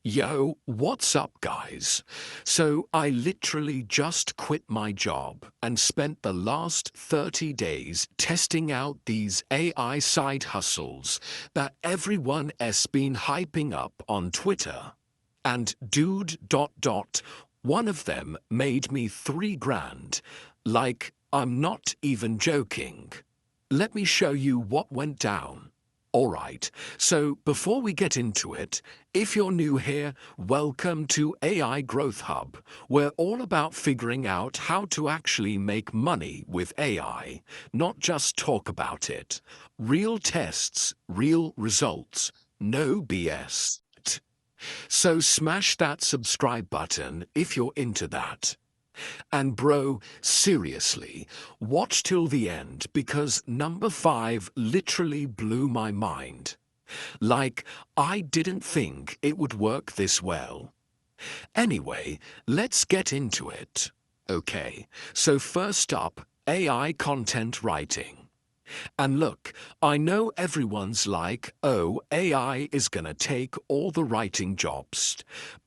Yo, what's up, guys? So, I literally just quit my job and spent the last 30 days testing out these AI side hustles that everyone has been hyping up on Twitter. And one of them made me 3 grand. Like, I'm not even joking. Let me show you what went down. Alright, so before we get into it, if you're new here, welcome to AI Growth Hub. We're all about figuring out how to actually make money with AI, not just talk about it. Real tests, real results, no BS. So smash that subscribe button if you're into that. And bro, seriously, watch till the end because number 5 literally blew my mind. Like, I didn't think it would work this well. Anyway, let's get into it. Okay, so first up, AI content writing. And look, I know everyone's like, oh, AI is gonna take all the writing jobs.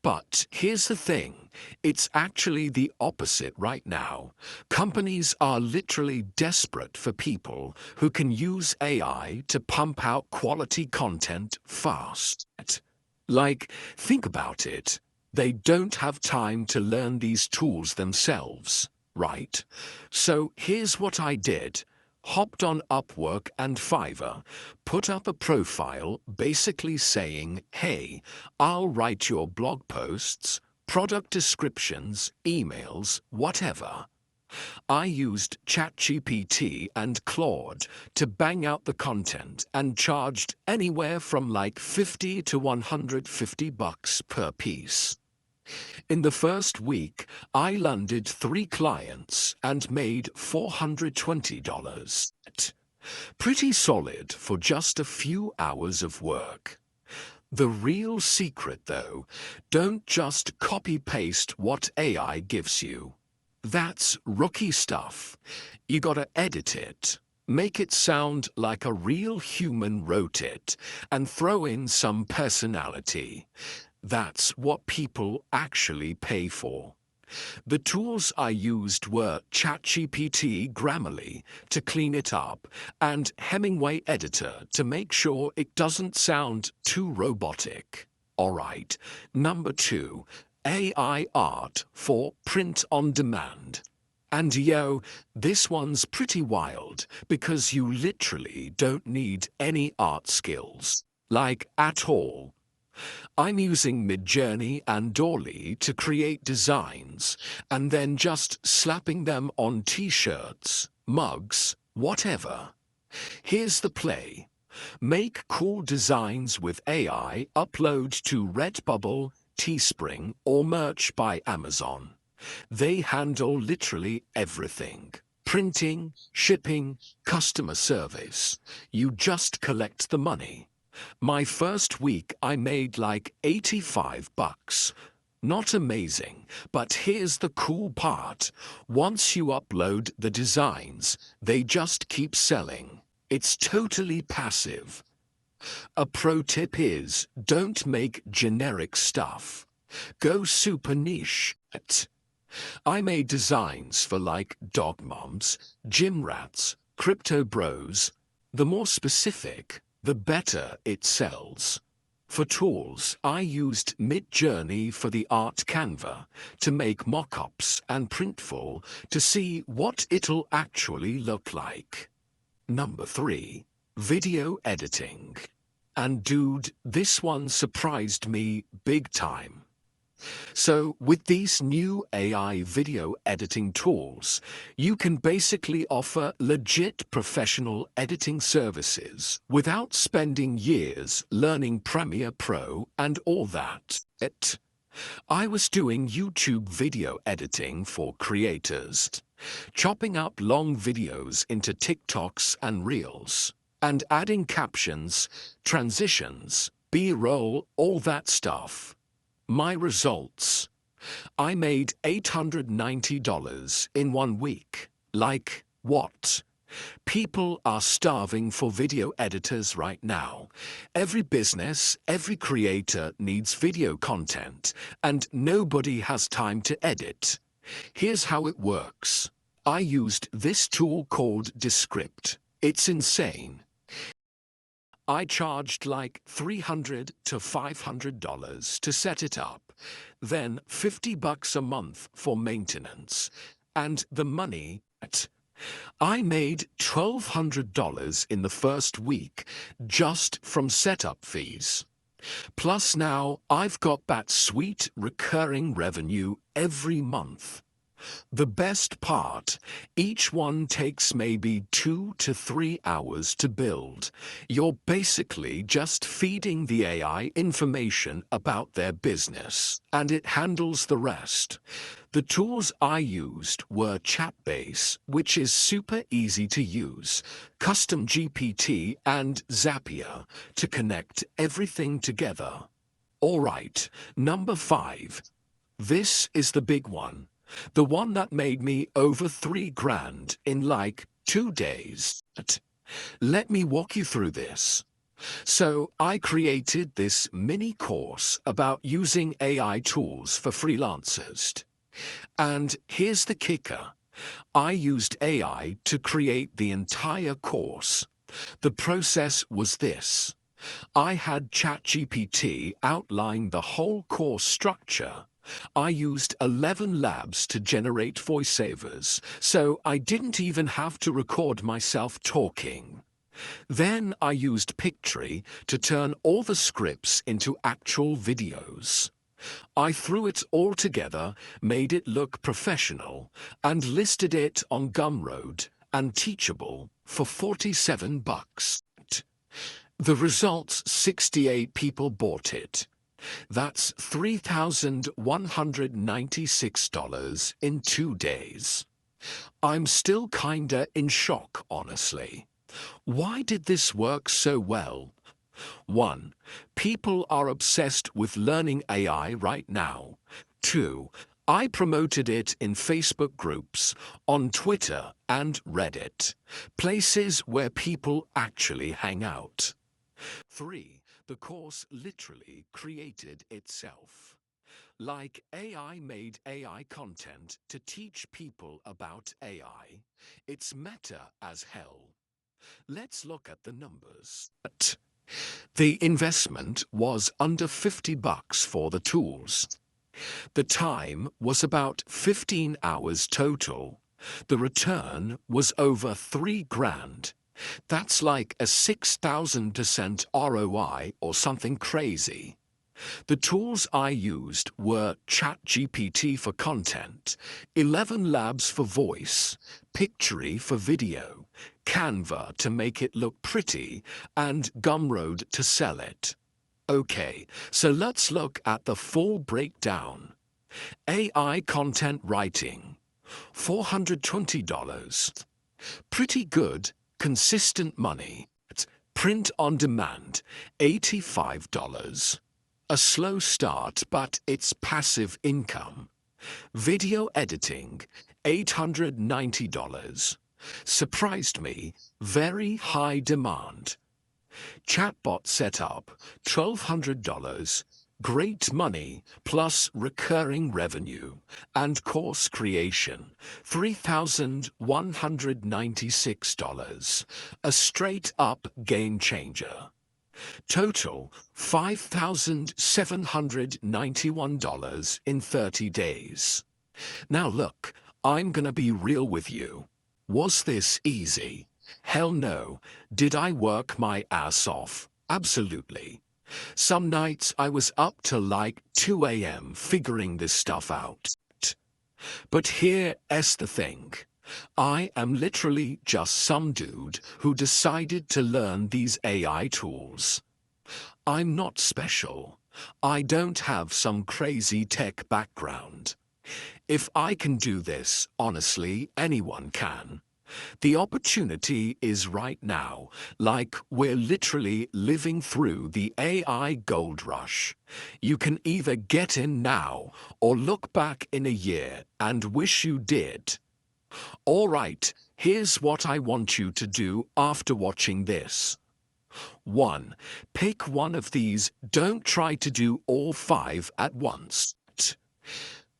But here's the thing, it's actually the opposite right now. Companies are literally desperate for people who can use AI to pump out quality content fast. Like, think about it. They don't have time to learn these tools themselves, right? So here's what I did. Hopped on Upwork and Fiverr, put up a profile basically saying, hey, I'll write your blog posts, product descriptions, emails, whatever. I used ChatGPT and Claude to bang out the content and charged anywhere from like 50 to 150 bucks per piece. In the first week, I landed 3 clients and made $420. Pretty solid for just a few hours of work. The real secret, though, don't just copy-paste what AI gives you. That's rookie stuff. You gotta edit it. Make it sound like a real human wrote it, and throw in some personality. That's what people actually pay for. The tools I used were ChatGPT Grammarly to clean it up and Hemingway Editor to make sure it doesn't sound too robotic. Alright, number 2, AI art for print on demand. And yo, this one's pretty wild because you literally don't need any art skills. Like, at all. I'm using Midjourney and Dolly to create designs and then just slapping them on t-shirts, mugs, whatever. Here's the play. Make cool designs with AI, upload to Redbubble, Teespring, or merch by Amazon. They handle literally everything. Printing, shipping, customer service. You just collect the money. My first week I made like 85 bucks. Not amazing, but here's the cool part. Once you upload the designs, they just keep selling. It's totally passive. A pro tip is, don't make generic stuff. Go super niche. I made designs for like dog moms, gym rats, crypto bros. The more specific, the better it sells. For tools, I used Midjourney for the art Canva to make mock-ups and Printful to see what it'll actually look like. Number 3, video editing. And dude, this one surprised me big time. So with these new AI video editing tools, you can basically offer legit professional editing services without spending years learning Premiere Pro and all that. I was doing YouTube video editing for creators, chopping up long videos into TikToks and Reels, and adding captions, transitions, B-roll, all that stuff. My results. I made $890 in 1 week. Like, what? People are starving for video editors right now. Every business, every creator needs video content, and nobody has time to edit. Here's how it works. I used this tool called Descript. It's insane. I charged like $300 to $500 to set it up, then $50 a month for maintenance, and the money. I made $1,200 in the first week just from setup fees. Plus now I've got that sweet recurring revenue every month. The best part, each one takes maybe 2 to 3 hours to build. You're basically just feeding the AI information about their business, and it handles the rest. The tools I used were Chatbase, which is super easy to use, Custom GPT, and Zapier to connect everything together. Alright, number 5. This is the big one. The one that made me over $3,000 in like 2 days. Let me walk you through this. So I created this mini course about using AI tools for freelancers. And here's the kicker. I used AI to create the entire course. The process was this. I had ChatGPT outline the whole course structure. I used 11 labs to generate voiceovers, so I didn't even have to record myself talking. Then I used Pictory to turn all the scripts into actual videos. I threw it all together, made it look professional, and listed it on Gumroad and Teachable for $47. The results, 68 people bought it. That's $3,196 in 2 days. I'm still kinda in shock, honestly. Why did this work so well? 1. People are obsessed with learning AI right now. 2. I promoted it in Facebook groups, on Twitter and Reddit, places where people actually hang out. 3. The course literally created itself. Like AI made AI content to teach people about AI. It's meta as hell. Let's look at the numbers. The investment was under $50 for the tools. The time was about 15 hours total. The return was over $3,000. That's like a 6,000% ROI or something crazy. The tools I used were ChatGPT for content, 11 Labs for voice, Pictory for video, Canva to make it look pretty, and Gumroad to sell it. Okay, so let's look at the full breakdown. AI content writing, $420. Pretty good, consistent money. Print on demand, $85. A slow start, but it's passive income. Video editing, $890. Surprised me, very high demand. Chatbot setup, $1,200. Great money plus recurring revenue. And course creation, $3,196. A straight up game changer. Total, $5,791 in 30 days. Now look, I'm gonna be real with you. Was this easy? Hell no. Did I work my ass off? Absolutely. Some nights I was up till like 2 a.m. figuring this stuff out. But here's the thing. I am literally just some dude who decided to learn these AI tools. I'm not special. I don't have some crazy tech background. If I can do this, honestly, anyone can. The opportunity is right now, like we're literally living through the AI gold rush. You can either get in now or look back in a year and wish you did. All right, Here's what I want you to do after watching this. 1. Pick one of these. Don't try to do all 5 at once.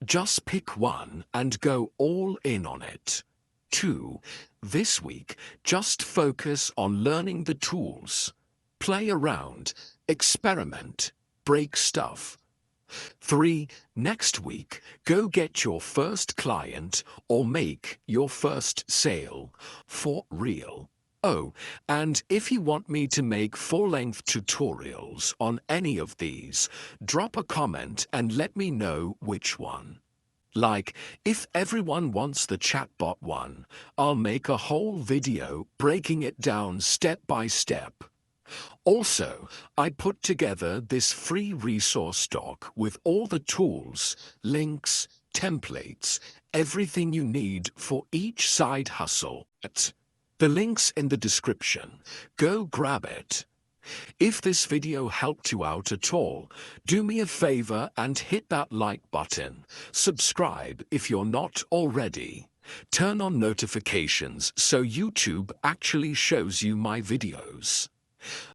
Just pick one and go all in on it. 2. This week, just focus on learning the tools. Play around, experiment, break stuff. 3. Next week, go get your first client or make your first sale. For real. Oh, and if you want me to make full-length tutorials on any of these, drop a comment and let me know which one. Like, if everyone wants the chatbot one, I'll make a whole video breaking it down step by step. Also, I put together this free resource doc with all the tools, links, templates, everything you need for each side hustle. The link's in the description. Go grab it. If this video helped you out at all, do me a favor and hit that like button. Subscribe if you're not already. Turn on notifications so YouTube actually shows you my videos.